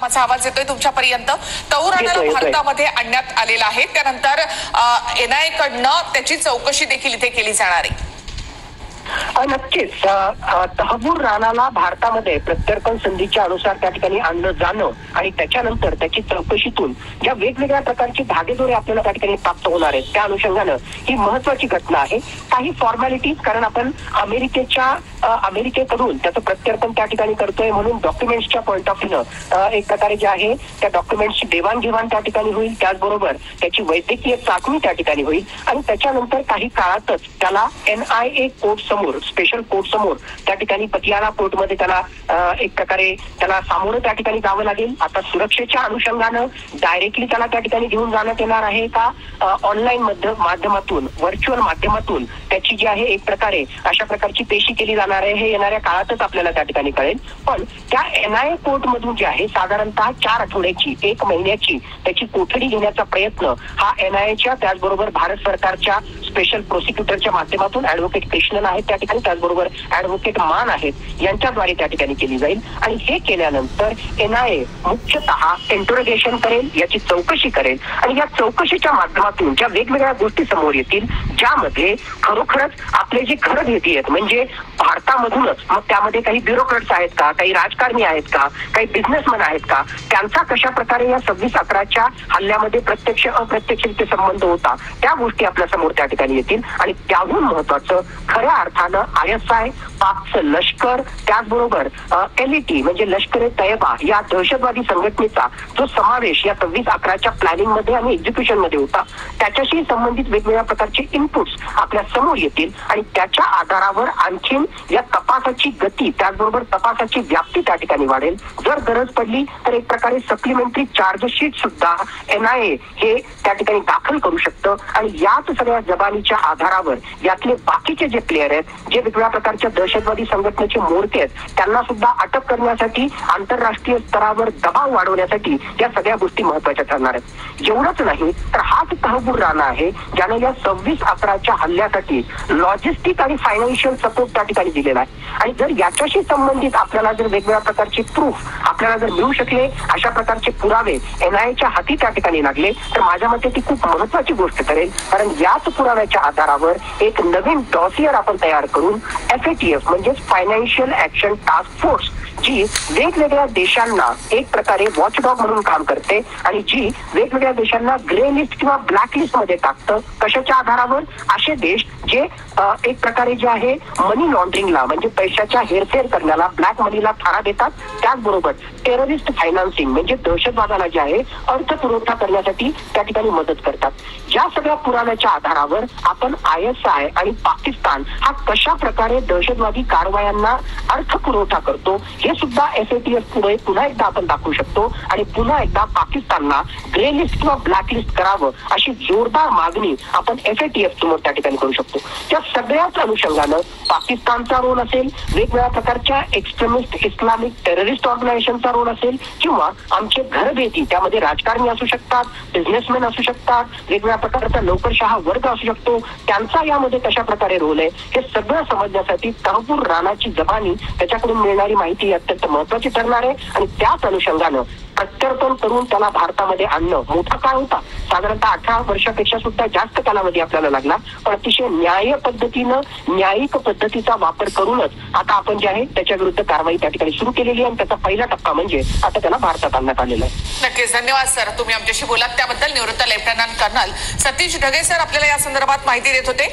माझा आवाज येतोय तुमच्यापर्यंत? तौर राणाला भारतामध्ये आणण्यात आलेला आहे, त्यानंतर एनआयए कडनं त्याची चौकशी देखील इथे केली जाणार आहे. नक्कीच तहबूर राणाला भारतामध्ये प्रत्यर्पण संधीच्या अनुसार त्या ठिकाणी आणलं जाणं आणि त्याच्यानंतर त्याची चौकशीतून ज्या वेगवेगळ्या प्रकारची धागेदोरे आपल्याला त्या ठिकाणी प्राप्त होणार आहेत त्या अनुषंगानं ही महत्वाची घटना आहे. काही फॉर्मॅलिटीज, कारण आपण अमेरिकेकडून त्याचं प्रत्यर्पण त्या ठिकाणी करतोय म्हणून डॉक्युमेंट्सच्या पॉईंट ऑफ व्ह्यूनं एक प्रकारे जे आहे त्या डॉक्युमेंट्सची देवाणघेवाण त्या ठिकाणी होईल. त्याचबरोबर त्याची वैद्यकीय चाचणी त्या ठिकाणी होईल आणि त्याच्यानंतर काही काळातच त्याला एनआयए कोर्ट समोर, स्पेशल कोर्ट समोर त्या ठिकाणी पटियाला कोर्टमध्ये त्याला एक प्रकारे त्याला सामोरं त्या ठिकाणी जावं लागेल. आता सुरक्षेच्या अनुषंगानं डायरेक्टली त्याला त्या ठिकाणी घेऊन जाण्यात येणार आहे का ऑनलाईन माध्यमातून, व्हर्च्युअल माध्यमातून त्याची जी आहे एक प्रकारे अशा प्रकारची पेशी केली जाणार आहे, हे येणाऱ्या काळातच आपल्याला त्या ठिकाणी कळेल. पण त्या एनआयए कोर्ट मधून जे आहे साधारणतः 4 आठवड्याची, 1 महिन्याची त्याची कोठडी घेण्याचा प्रयत्न हा एनआयएच्या त्याचबरोबर भारत सरकारच्या स्पेशल प्रोसिक्युटरच्या माध्यमातून ऍडव्होकेट कृष्णन आहेत त्या ठिकाणी, त्याचबरोबर ऍडव्होकेट मान आहेत यांच्याद्वारे त्या ठिकाणी केली जाईल. आणि हे केल्यानंतर एनआयए मुख्यतः इंटरोगेशन करेल, याची चौकशी करेल आणि या चौकशीच्या माध्यमातून ज्या वेगवेगळ्या गोष्टी समोर येतील ज्यामध्ये खरोखरच आपले जे खरं भेटी आहेत, म्हणजे भारतामधूनच, मग त्यामध्ये काही ब्युरोक्रॅट्स आहेत का, काही राजकारणी आहेत का, काही बिझनेसमॅन आहेत का, त्यांचा कशा प्रकारे या 26/11च्या हल्ल्यामध्ये प्रत्यक्ष अप्रत्यक्षरित्या संबंध होता, त्या गोष्टी आपल्या समोर त्या ठिकाणी येतील. आणि त्याहून महत्वाचं खऱ्या अर्थानं ISI, पाकचं लष्कर, त्याचबरोबर LET म्हणजे लष्कर ए तैयबा या दहशतवादी संघटनेचा जो समावेश या 26/11च्या प्लॅनिंग मध्ये आणि एक्झिक्युशन मध्ये होता, त्याच्याशी संबंधित वेगवेगळ्या प्रकारचे इनपुट्स आपल्या समोर येतील आणि त्याच्या आधारावर आणखीन या तपासाची गती, त्याचबरोबर तपासाची व्याप्ती त्या ठिकाणी वाढेल. जर गरज पडली तर एक प्रकारे सप्लिमेंटरी चार्जशीट सुद्धा एनआयए हे त्या ठिकाणी दाखल करू शकतं आणि याच सगळ्या जबानीच्या आधारावर यातले बाकीचे जे प्लेयर आहेत, जे वेगवेगळ्या प्रकारच्या दहशतवादी संघटनेचे म्होरके आहेत, त्यांना सुद्धा अटक करण्यासाठी आंतरराष्ट्रीय स्तरावर दबाव वाढवण्यासाठी या सगळ्या गोष्टी महत्वाच्या ठरणार आहेत. एवढंच नाही तर हाच तहबूर राणा आहे ज्याने या 26/11च्या हल्ल्यासाठी लॉजिस्टिक आणि फायनान्शियल सपोर्ट त्या ठिकाणी दिलेला आहे. आणि जर याच्याशी संबंधित आपल्याला जर वेगवेगळ्या प्रकारचे प्रूफ आपल्याला जर मिळू शकले, अशा प्रकारचे पुरावे एनआयएच्या हाती त्या ठिकाणी लागले, तर माझ्या मते ती खूप महत्वाची गोष्ट ठरेल. कारण याच पुराव्याच्या आधारावर एक नवीन डॉसियर आपण तयार करून FATF म्हणजे फायनान्शियल ऍक्शन टास्क फोर्स, जी वेगवेगळ्या देशांना एक प्रकारे वॉचडॉग म्हणून काम करते आणि जी वेगवेगळ्या देशांना ग्रे लिस्ट किंवा ब्लॅक लिस्ट मध्ये टाकतं. कशाच्या आधारावर? असे देश जे एक प्रकारे जे आहे मनी लॉन्ड्रिंगला म्हणजे पैशाच्या हेरफेर करण्याला, ब्लॅक मनीला थारा देतात, त्याचबरोबर टेररिस्ट फायनान्सिंग म्हणजे दहशतवादाला जे आहे अर्थपुरवठा करण्यासाठी त्या ठिकाणी मदत करतात. या सगळ्या पुराव्याच्या आधारावर आपण ISI आणि पाकिस्तान हा कशा प्रकारे दहशतवादी कारवायांना अर्थपुरवठा करतो हे सुद्धा FATF पुढे पुन्हा एकदा आपण दाखवू शकतो आणि पुन्हा एकदा पाकिस्तानला ग्रे लिस्ट किंवा ब्लॅक लिस्ट करावं अशी जोरदार मागणी आपण FATF समोर त्या ठिकाणी करू शकतो. त्या सगळ्याच अनुषंगानं पाकिस्तानचा रोल असेल, वेगवेगळ्या प्रकारच्या एक्स्ट्रीमिस्ट इस्लामिक टेररिस्ट ऑर्गनायझेशनचा रोल असेल किंवा आमचे घरभेटी, त्यामध्ये राजकारणी असू शकतात, बिझनेसमॅन असू शकतात, वेगवेगळ्या प्रकारचा नोकरशहा वर्ग असू शकतो, त्यांचा यामध्ये कशा प्रकारे रोल आहे हे सगळं समजण्यासाठी तहबूर राणाची जबानी, त्याच्याकडून मिळणारी माहिती अत्यंत महत्वाची ठरणार आहे. आणि त्याच अनुषंगानं प्रत्यर्पण करून त्याला भारतामध्ये आणणं मोठा काळ होता, साधारणतः 18 वर्षापेक्षा सुद्धा जास्त कालावधी आपल्याला लागला, पण अतिशय न्याय्य पद्धतीनं, न्यायिक पद्धतीचा वापर करूनच आता आपण जे आहे त्याच्या विरुद्ध कारवाई त्या ठिकाणी सुरू केलेली आहे आणि त्याचा पहिला टप्पा म्हणजे आता त्याला भारतात आणण्यात आलेला आहे. नक्कीच, धन्यवाद सर, तुम्ही आमच्याशी बोलात त्याबद्दल. निवृत्त lieutenant colonel Satish Dhage sir आपल्याला या संदर्भात माहिती देत होते.